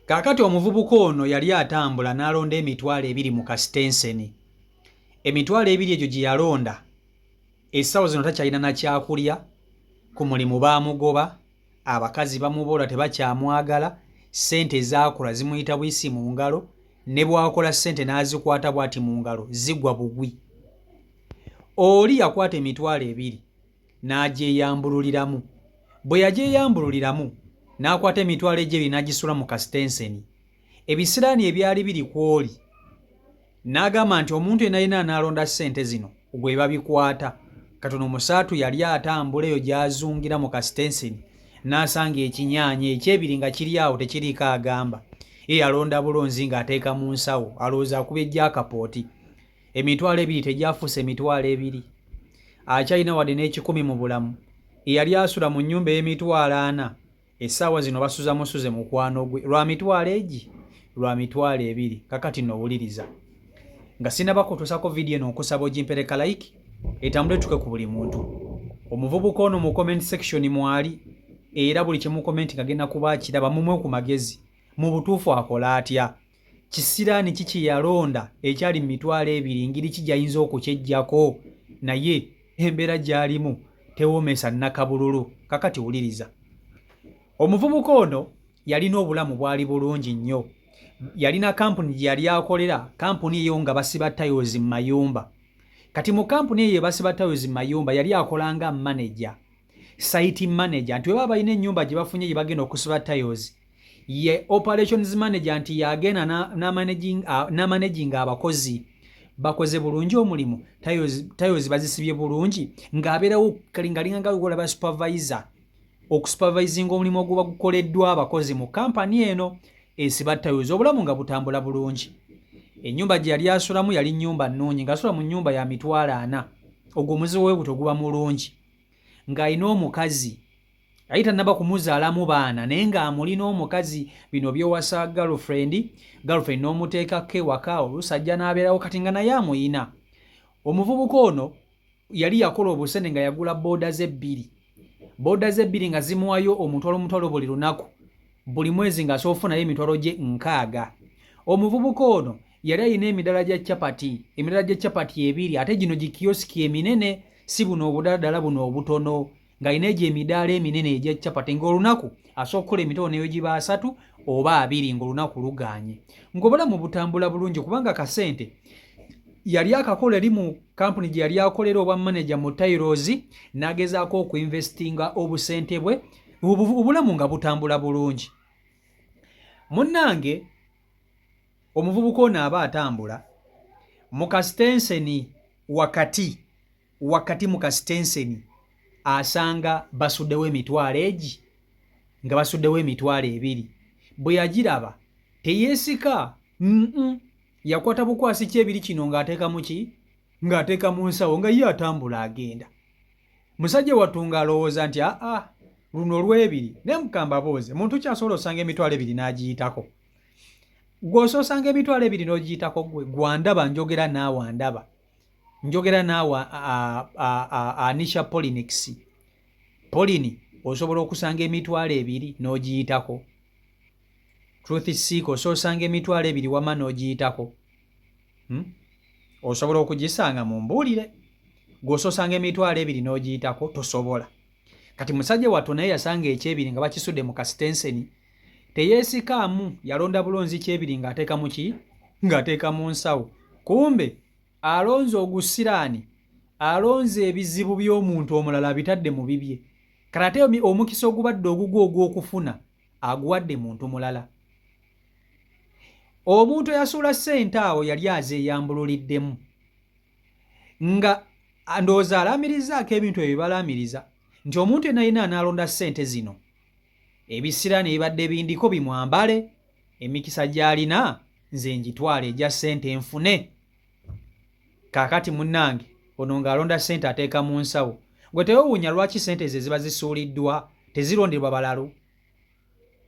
Kaakati omuvubuka ono yali atambula n'alonda emitwalo 2 mu kasitenseni. Emitwalo 2 egyo gye yalonda essaawa zino takyalina na kyakulya, ku mulimu baamugoba, abakazi bamuboola tebakyamwagala, ssente zaakula zimuyita buyisi mu ngalo, ne bw'akola ssente n'azikwata bw'ati mu ngalo zigwa bugwi. Oli yakwata emitwalo 2 n'agyeyambululiramu. Bwe yagyeyambululiramu n'akwata emitwalo egy'ebiri n'agisula mu kasitenseni. Ebisiraani ebyali biri ku oli n'agamba nti omuntu yenayina n'alonda ssente zino gwe babikwata. Katono musaatu yali atambula eyo gy'azungira mu kasitenseni n'asanga ekinyaanya ekyebiri nga kiri awo tekiriiko agamba. Ye yalonda bulonzi ng'ateeka mu nsawo alowooza akuba ejjakapooti. Emitwalo 2 tegyafuuse emitwalo 2. Akyalina wadde n'ekikumi mu bulamu. Eyali asula mu nnyumba ey'emitwalo 4 essaawa zino basuza musuze mukwano gwe lwa mitwalo egi lwa mitwalo 2. Kakati nowuliriza nga sinnabakutuusako vidiyo eno okusaba ogimpereka like etambule tuke ku buli muntu. Omuvubuka ono mu comment section mwali era buli kye mu comment nga genda kuba akiraba mumwe ku magezi mu butuufu akola atya. Kisiraani kiki yalonda ekyali mu mitwalo 2 ngiri kijayinza okukyejjako naye embeera gy'alimu tewoomesa nnakabululu. Kakati wuliriza. Omuvubuka ono yalina obulamu bwali bulungi nnyo. Yalina kampuni gye yali akolera, kampuni eyo nga basiba tayozi mu mayumba. Kati mu kampuni eyo basiba tayozi mu mayumba yali akolanga manager, site manager, nti bwe balina ennyumba gye bafunye gye bagenda okusiba tayozi, ye operations manager nti yagenda n'amanaging abakozi bakoze bulungi omulimu, tayozi bazisibye bulungi, ng'abeerawo kalingalinga nga ba supervisor okusupervising omulimu oguba gukoleddwa abakozi mu kampani eno esiba tayozi, obulamu nga butambula bulungi. Ennyumba gye yali asulamu yali nnyumba nnungi, ng'asula mu nnyumba ya mitwalo 4. Ogwo omuzizo we guto guba mulungi. Ng'alina omukazi yali tannaba kumuzaalamu baana naye ng'amulina omukazi, bino by'owasa girlfriend n'omuteekako ewaka, olusajja n'abeerawo kati nga naye amuyina. Omuvubuka ono yali yakola obusene nga yagula booda ze 2 nga zimuwayo omutwalo buli lunaku, buli mwezi ng'asoofunayo emitwalo gye 6. Omuvubuka ono yali alina emidala gya capati 2 ate gino gikiyosiki eminene, si buno obudaladala buno obutono, ng'alina egyo emidaala eminene egya capati ng'olunaku asooka okukola emitwalo neyo giba 3 oba 2 ng'olunaku luganye. Ng'obulamu butambula bulungi kubanga kasente yali akakola eri mu kampuni gye yali akolera obwa manager mu Tailozi, n'agezaako okuinvestinga obusente bwe, obulamu nga butambula bulungi. Munnange omuvubuka ono aba atambula mu kasitenseni wakati mu kasitenseni asanga basuddewo emitwalo egi nga basuddewo emitwalo 2. Bwe yagiraba teyeesika, yakwata bukwasi kyebiri kino ng'ateeka mu nsawo nga ye atambula agenda. Musajja wattu ng'alowooza nti luno olw'ebiri ne mukamba booze muntu kyasobola osanga emitwalo 2 n'agiyitako. Gw'ososanga emitwalo 2 n'ogiyitako gwandaba njogera naawe andaba. Njogera naawe Anisha Polinix. Polini osobola okusanga emitwalo 2 n'ogiyitako. Truth Seek ososanga emitwalo 2 wama n'ogiyitako. Osobola okugisanga mu mbuulire. Gw'ososanga emitwalo 2 n'ogiyitako tosobola. Kati musajja wattu naye yasanga ekyebiri nga bakisudde mu kasitenseni. Teyeesikaamu, yalonda bulonzi kyebiri ng'ateeka mu nsawo. Kumbe alonze ogusiraani, alonze ebizibu by'omuntu omulala bitadde mu bibye. Kati ate omukisa ogubadde ogugwo ogw'okufuna aguwadde muntu mulala. Omuntu eyasuula ssente awo yali azeeyambululiddemu nga ndowooza alaamirizaako ebintu ebyo balaamiriza nti omuntu yenayina anaalonda ssente zino ebisiraani ebibadde bindiko bimwambale, emikisa gy'alina nze ngitwale egya ssente nfune. Kaakati munnange ono ng'alonda ssente ateeka mu nsawo. Gwe teweewuunya lwaki ssente ze ziba zisuuliddwa tezironderwa balalu,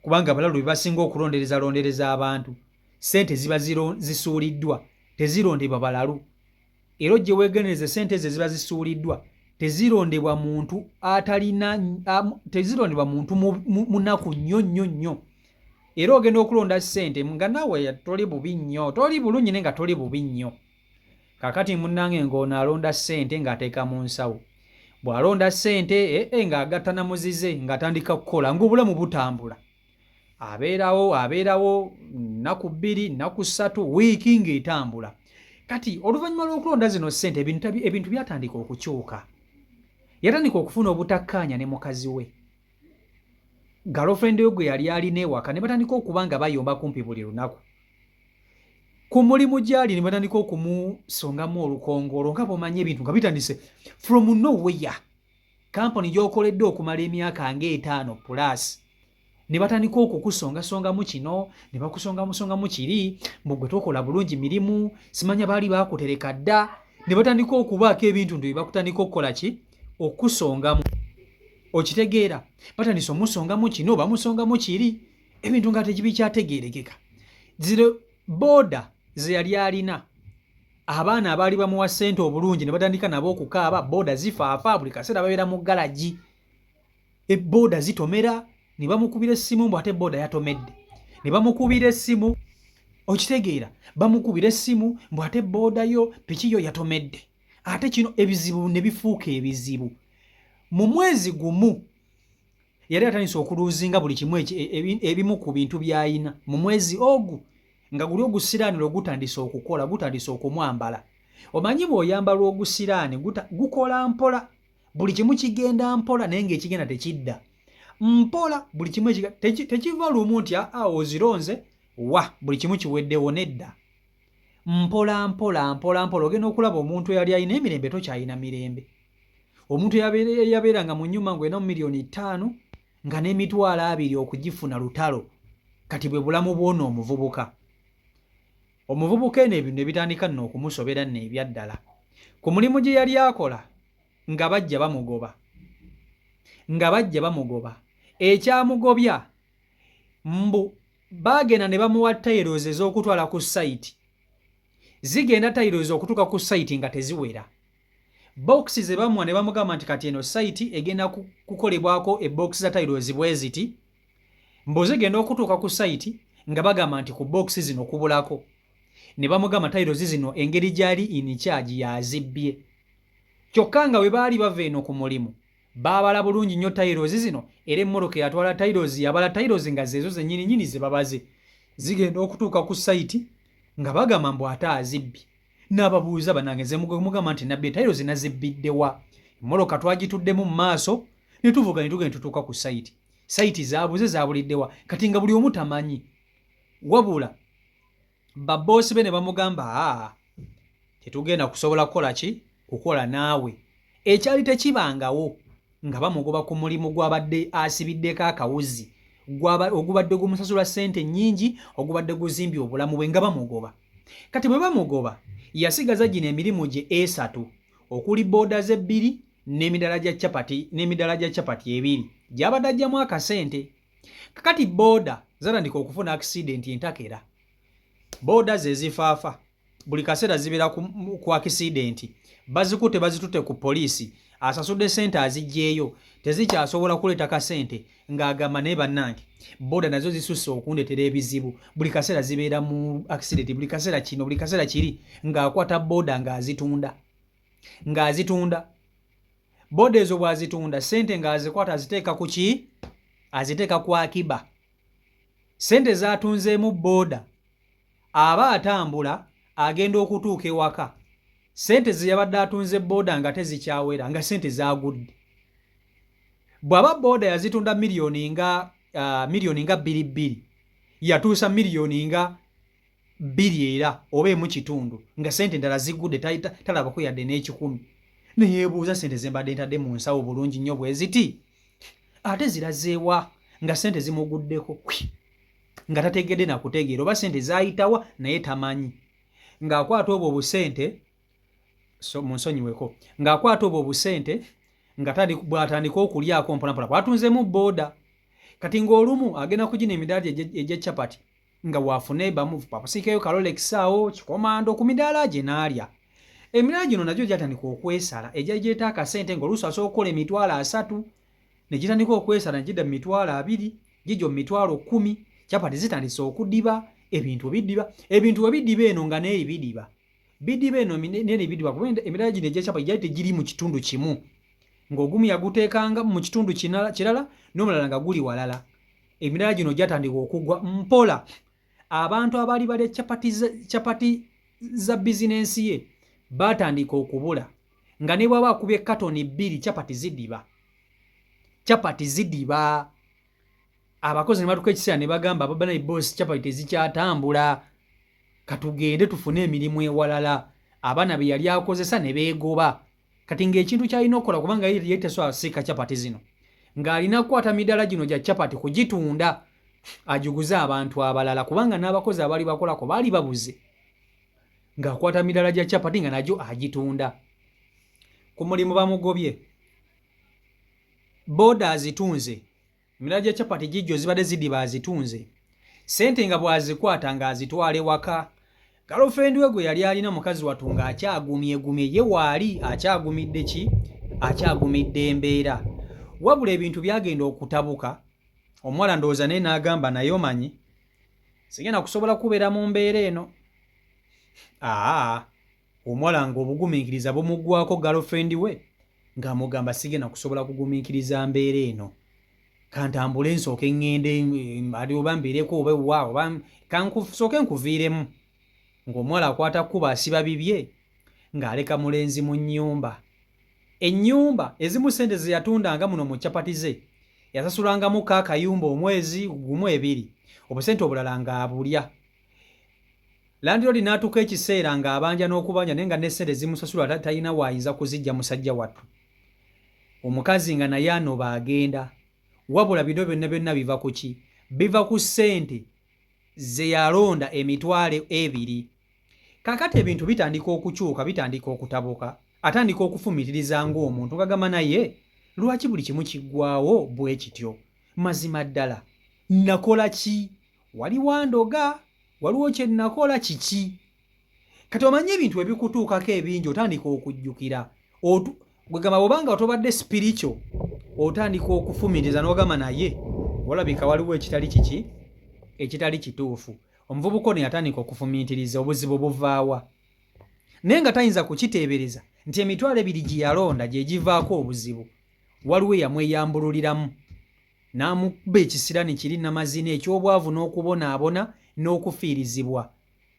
kubanga balalu bebasinga okulondereza abantu. Ssente ziba zisuuliddwa tezirondebwa balalu. Era ojje weegendereze ssente ze ziba zisuuliddwa tezirondebwa muntu atalina tezirondebwa muntu munaku nnyo. era ogenda okulonda ssente nga nawe toli bubi nnyo, toli bulungi ne nga toli bubi nnyo. Kakati munnange ng'ono alonda ssente ng'ateeka mu nsawo. Bw'alonda ssente ng'agatta na muzize ng'atandika kukola ng'obulamu butambula. Abeerawo nnaku 2, nnaku 3, wiiki ng'etambula. Kati oluvannyuma lw'okulonda zino ssente ebintu byatandika okukyuka. Yatandika okufuna obutakkaanya ne mukazi we. Girlfriend we gwe yali alina ewaka ne batandika okuba nga bayomba kumpi buli lunaku. Ku mulimu gy'ali ne batandika okumusongamu olukongolo nga bw'omanyi ebintu nga bitandise from nowhere. Kampuni gy'okoledde okumala emyaka nga 5+. Ne batandika okukusongasongamu kino, ne bakusongamusongamu kiri, mbu gwe tokola bulungi mirimu, simanya baali baakutereka dda, ne batandika okubaako ebintu nti bakutandika okukola ki? Okusongamu. Okitegeera? Batandise omusongamu kino, bamusongamu kiri, ebintu nga tekibikyategeerekeka. Zino booda ze yali alina, abaana abaali bamuwa ssente obulungi ne batandika nabo okukaaba, booda zifaafa, buli kaseera babeera mu galagi. Booda zitomera, ne bamukubira essimu mbu ate booda yatomedde. Ne bamukubira essimu, okitegeera, bamukubira essimu mbu ate booda yo, piki yo yatomedde. Ate kino ebizibu ne bifuuka ebizibu. Mu mwezi gumu yali atandise okuluuzinga buli kimu ebimu ku bintu by'ayina. Mu mwezi ogwo nga guli ogusiraaniro gutandise okukola, gutandise okumwambala. Omanyi bw'oyambala ogusiraani gukola mpola, buli kimu kigenda mpola naye ng'ekigenda tekidda. Mpola buli kimu tekiva lumu nti ozironze buli kimu kiweddewo nedda. Mpola ogenda okulaba omuntu eyali alina emirembe tokyalina mirembe. Omuntu yabeeranga mu nnyumba ng'olina miliyoni 5 nga n'emitwalo 2 okugifuna lutalo. Kati bwe bulamu bw'ono omuvubuka. Omuvubuka eno ebintu ne bitandika nno okumusobera nno ebyaddala. Ku mulimu gye yali akola nga bajja bamugoba. Ekyamugobya mbu baagenda ne bamuwa tayirozi ez'okutwala ku sayiti. Zigenda tayirozi okutuuka ku sayiti nga teziwera. Boxi ze bamuwa ne bamugamba nti kati eno sayiti egenda kukolebwako eboxi za tayirozi bwe ziti. Mbu zigenda okutuuka ku sayiti nga bagamba nti ku boxi zino kubulako. Ne bamugamba tayirozi zino engeri gy'ali in charge yazibbye. Kyokka nga bwe baali bava eno ku mulimu, baabala bulungi nnyo tayirozi zino, era emmoloka yatwala tayirozi yabala tayirozi nga zeezo zennyini ze babaze. Zigenda okutuuka ku sayiti nga bagamba mbu ate azibbye. N'ababuuza banange ze mugamba nti nabbi tayirozi nazibbiddewa. Emmoloka twagituddemu mu maaso ne tuvuga ne tugenda tutuuka ku sayiti. Sayiti zaabuze zaabuliddewa kati nga buli omu tamanyi. Wabula baboosi be ne bamugamba tetugenda kusobola kukola ki? Kukola naawe. Ekyali tekibangawo nga bamugoba ku mulimu gw'abadde asibiddeko akawuzi, ogubadde gumusasula ssente nnyingi, ogubadde guzimbye obulamu bwe nga bamugoba. Kati bwe bamugoba yasigaza gino emirimu gye 3 okuli booda ze 2 n'emidala gya capati 2 gy'abadde ajjamu akasente. Kakati booda zatandika okufuna akisidenti entakera. Booda ze zifaafa buli kaseera zibeera ku akisidenti. Bazitutte ku poliisi, asasudde ssente aziggyeyo, tezikyasobola kuleeta kasente ng'agamba naye bannange booda nazo zisusse okundetera ebizibu. Buli kaseera zibeera mu akisidenti, buli kaseera kino, buli kaseera kiri, ng'akwata booda ng'azitunda. Booda ezo bw'azitunda ssente ng'azikwata aziteeka ku ki? Aziteeka ku akiba. Ssente z'atunzeemu booda aba atambula agenda okutuuka ewaka. Ssente ze yabadde atunze booda nga tezikyawera nga ssente zaagudde. Bw'aba booda yazitunda miliyoni nga 2 yatuusa miliyoni nga 2 era oba emu kitundu nga ssente endala zigudde talabako yadde n'ekikumi. Neyeebuuza ssente ze mbadde ntadde mu nsawo bulungi nnyo bwe ziti ate zirazeewa nga ssente zimuguddeko nga tategedde na kutegeera oba ssente zaayitawa naye tamanyi. Ng'akwata obwo obusente munsonyiweko, ng'akwata obwo obusente nga bw'atandika okulyako mpolampola bw'atunzeemu booda. Kati ng'olumu agenda kugina emidaala egya capati nga waafune bamusiikeyo Rolex awo kikomando ku midaala gye n'alya. Emidaala gino nagyo gyatandika okwesala ejja gyeta akasente ng'oluusi asobola okukola emitwalo 3 ne gitandika okwesala ne gidda mu mitwalo 2 gijja mu mitwalo 10 chapati zitandise okudiba ebintu ebidiba eno nga neeri bidiba eno neeri bidiba kuba emirala gino egy'ekyapati gyali tegiri mu kitundu kimu ng'ogumu yaguteekanga mu kitundu kirala n'omulala nga guli walala. Emirala gino gyatandika okugwa mpola. Abantu abaali balya chapati za bizinensi ye batandika okubula nga ne bwaba akubye katoni 2 chapati zidiba. Abakozi ne batuka ekiseera ne bagamba ababana boss chapati tezikyatambula katugende tufune emirimu ewalala. Abaana be yali akozesa ne beegoba kati ng'ekintu kyalina okukola kubanga ye teswa siika chapati zino ng'alina kukwata midala gino gya chapati kugitunda ajuguze abantu abalala kubanga n'abakozi abaali bakolako baali babuze ng'akwata midala gya chapati nga nagyo agitunda. Ku mulimu bamugobye boda azitunze emirala gya chapati gijjo zibadde zidiba azitunze sente nga bwazikwata ng'azitwala ewaka. Girlfriend we gwe yali alina mukazi watu ng'akyagumye ye waali akyagumidde ki akyagumidde embeera wabula ebintu byagenda okutabuka. Omuwala ndowooza naye n'agamba naye omanyi sigenda kusobola kubeera mu mbeera eno. Omuwala ng'obugumiikiriza bumuggwako girlfriend we ng'amugamba sigenda kusobola kugumiikiriza mbeera eno kantambule nsooke ŋŋende ali oba mbeereko oba ewaawo kansooke nkuviiremu. Ng'omuwala akwata kuba asiba bibye ng'aleka mulenzi mu nnyumba. Ennyumba ezimu sente ze yatundanga muno mu chapati ze yasasulangamu kaakayumba omwezi gumu 2 obusente obulala ng'abulya. Landlord n'atuuka ekiseera ng'abanja n'okubanja naye nga ne sente zimusasula talina waayinza kuzijja musajja wattu. Omukazi nga naye anoba agenda wabula bino byonna biva ku ki? Biva ku ssente ze yalonda emitwalo 2. Kakati ebintu bitandika okukyuka bitandika okutabuka atandika okufumitiriza ng'omuntu ngagamba naye lwaki buli kimu kiggwawo bwe kityo? Mazima ddala nakola ki? Wali wandoga? Waliwo kye nakola kiki? Kati omanyi ebintu ebikutuukako ebingi otandika okujjukira gwegamba bwobanga otobadde spiritual otandika okufumitiriza n'ogamba naye walabika waliwo ekitali kiki ekitali kituufu. Omuvubuka ono yatandika okufumiitiriza obuzibu buvaawa naye nga tayinza kukiteebereza nti emitwalo 2 gye yalonda gye givaako obuzibu waliwo eyamweyambululiramu n'amuba ekisirani kiri namazina eky'obwavu n'okubonaabona n'okufiirizibwa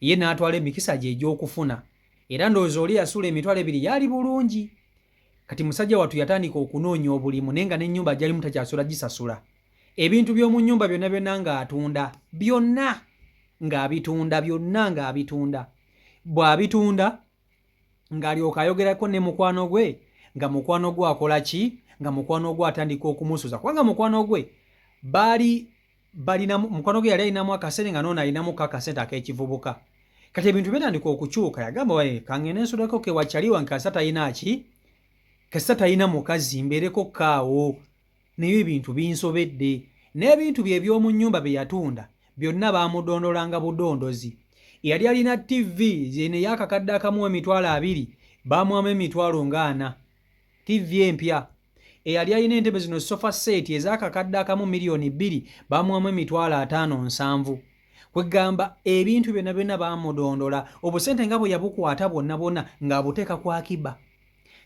ye n'atwala emikisa gye egy'okufuna era ndowooza oli yasula emitwalo 2 yali bulungi. Kati musajja wattu yatandika okunoonya obulimu naye nga n'ennyumba gyalimu takyasula gisasula. Ebintu by'omu nnyumba byonna ng'atunda byonna ng'abitunda bw'abitunda ng'alyoka ayogerako ne mukwano gwe nga mukwano gwe akola ki? Nga mukwano gwe atandika okumusuza kubanga mukwano gwe mukwano gwe yali alinamu akasente nga noono alinamu akasente ak'ekivubuka. Kati ebintu byatandika okukyuka yagamba waye kangende nsudeko ke wakyaliwa nkasa talina ki? Kasa talina mukazi mbeereko kaawo naye ebintu binsobedde n'ebintu bye by'omu nnyumba bye yatunda byonna baamudondolanga budondozi. Yali alina TV zino ey'akakadde akamu emitwalo 2 baamuwamu emitwalo 40 TV empya. Eyali alina entebe zino sofa set ez'akakadde akamu $2,000,000 baamuwamu emitwalo 57. Kwegamba ebintu byonna baamudondola obusente nga bwe yabukwata bwonna ng'abuteeka ku akiba.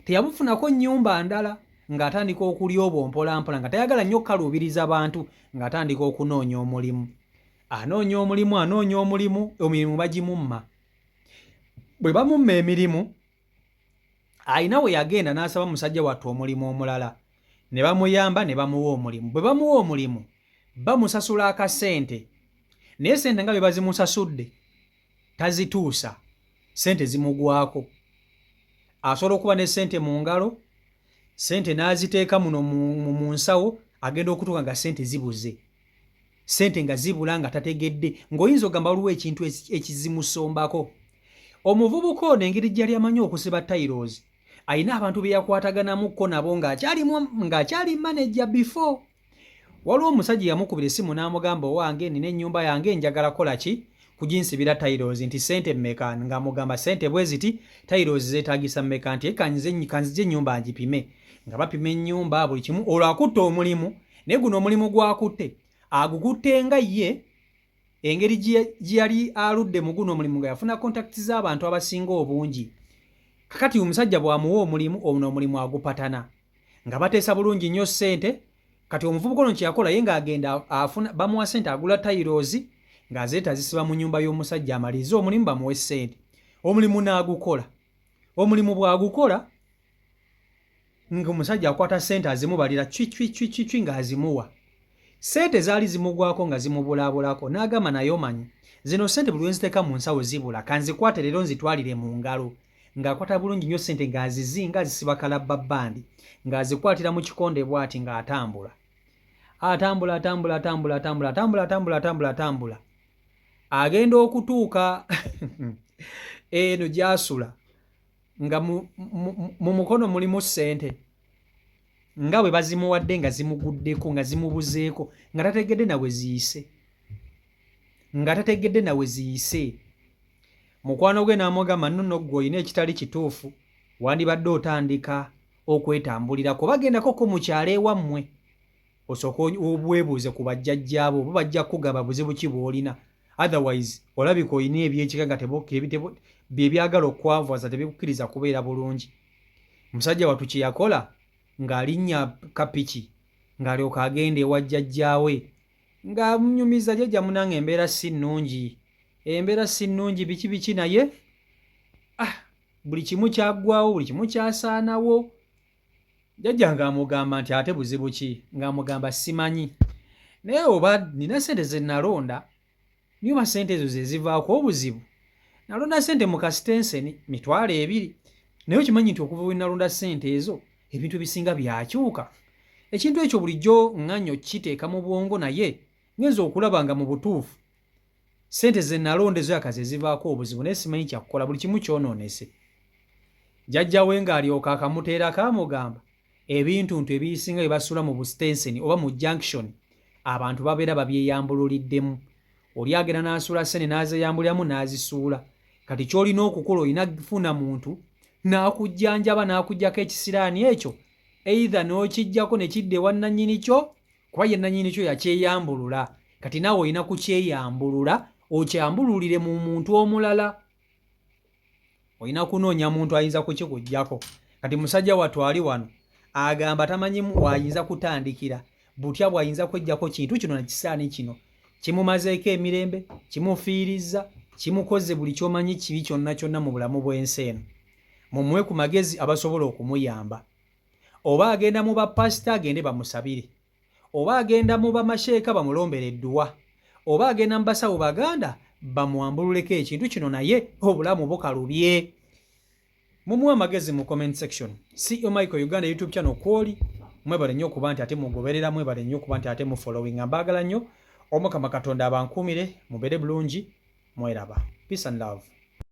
Teyabufunako nnyumba ndala ng'atandika okulya obwo mpolampola nga tayagala nnyo kaluubiriza bantu ng'atandika okunoonya omulimu. Anoonya omulimu emirimu bagimumma. Bwe bamumma emirimu alina we yagenda n'asaba musajja wattu omulimu omulala ne bamuyamba ne bamuwa omulimu. Bwe bamuwa omulimu bamusasula akasente naye sente nga bye bazimusasudde tazituusa, sente zimugwako. Asobola okuba ne sente mu ngalo, sente n'aziteeka muno mu nsawo agenda okutuuka nga sente zibuze. Sente nga zibula nga tategedde ng'oyinza ogamba waliwo ekintu ekizimusombako. Omuvubuka ono engeri gy'ali amanyi okusiba tayiroozi alina abantu be yakwataganamukko nabo ng'akyali manager before. Waliwo omusajja yamukubira essimu n'amugamba owange nina ennyumba yange njagala kola ki kuginsibira tayiroozi nti sente mmeka ng'amugamba sente bwe ziti tayiroozi zeetaagisa mmeka nti kanzije ennyumba ngipime nga bapima ennyumba buli kimu olwo akutte omulimu naye guno omulimu gw'akutte agukutte nga ye engeri gye yali aludde mu guno omulimu nga yafuna kontakiti z'abantu abasinga obungi. Kakati omusajja bw'amuwa omulimu ono omulimu agupatana nga bateesa bulungi nnyo ssente. Kati omuvubuka ono kye yakola ye ng'agenda afuna bamuwa ssente agula tayirozi ng'azeeta zisiba mu nnyumba y'omusajja amalize omulimu bamuwe ssente. Omulimu n'agukola. Omulimu bw'agukola ng'omusajja akwata ssente azimubalira cwi ng'azimuwa. Ssente zaali zimugwako nga zimubulaabulako n'agamba naye omanyi zino ssente buli wenziteeka mu nsawo zibula kanzikwate leero nzitwalire mu ngalo. Ng'akwata bulungi nnyo ssente ng'azizinga azisiba kalabbabandi ng'azikwatira mu kikonde bw'ati ng'atambula. Atambula. Agenda okutuuka eno gy'asula nga mu mukono mulimu ssente nga bwe bazimuwadde nga zimuguddeko nga zimubuzeeko nga tategedde nawe ziyise. Mukwano gwe n'amugamba nno ggwe olina ekitali kituufu wandibadde otandika okwetambulirako bagendako mu kyalo ewammwe osooka obwebuuze ku bajjajjaabo bo bajja kugaba buzibu ki bw'olina, otherwise olabika olina ebyekika nga bye byagala okwavuwaza tebikukkiriza kubeera bulungi. Omusajja wattu kye yakola ng'alinnya kapiki ng'alyoka agenda ewa jjajjaawe ng'amunyumiza jjajja munange embeera si nnungi biki naye buli kimu kyaggwawo buli kimu kyasaanawo. Jjajja ng'amugamba nti ate buzibu ki? Ng'amugamba simanyi naye oba nina ssente ze nalonda niba ssente ezo ze zivaako obuzibu. Nalonda ssente mu kasitenseni 2,000 naye okimanyi nti okuva we nalonda ssente ezo ebintu ebisinga byakyuka. Ekintu ekyo bulijjo ŋŋanyo kiteeka mu bwongo naye ngenza okulaba nga mu butuufu ssente ze nalonda ezo yaka ze zivaako obuzibu naye simanyi kyakukola buli kimu kyonoonese. Jjajja we ng'alyoka akamuteerako amugamba ebintu ebisinga bye basula mu busitenseni oba mu junction abantu babeera babyeyambululiddemu. Oli agenda n'asula ssente n'azeyambuliramu n'azisuula. Kati ky'olina okukola olina kufuna muntu n'akujjanjaba n'akuggyako ekisiraani ekyo either n'okiggyako ne kidda ewa nannyini kyo kuba ye nannyini kyo yakyeyambulula. Kati naawe olina kukyeyambulula okyambululire mu muntu omulala. Olina kunoonya muntu ayinza kukikuggyako. Kati musajja wattu ali wano agamba tamanyi wayinza kutandikira butya bwayinza kweggyako kintu kino nakisaani kino kimumazeeko emirembe kimufiirizza kimukoze buli kyomanyi kibi kyonna mu bulamu bw'ensi eno. Mumuwe ku magezi abasobola okumuyamba. Oba agenda mu bapasita agende bamusabire, oba agenda mu bamasheeka bamulombere edduwa, oba agenda mu basawo baganda bamuwambululeko ekintu kino naye obulamu bukalubye. Mumuwe amagezi mu comment section. CEO Michael Uganda YouTube channel kwoli mwebale nnyo okuba nti ate mugoberera, mwebale nnyo okuba nti ate mu following. Mbaagala nnyo Omukama Katonda abankuumire mubeere bulungi mweraba. Peace and love.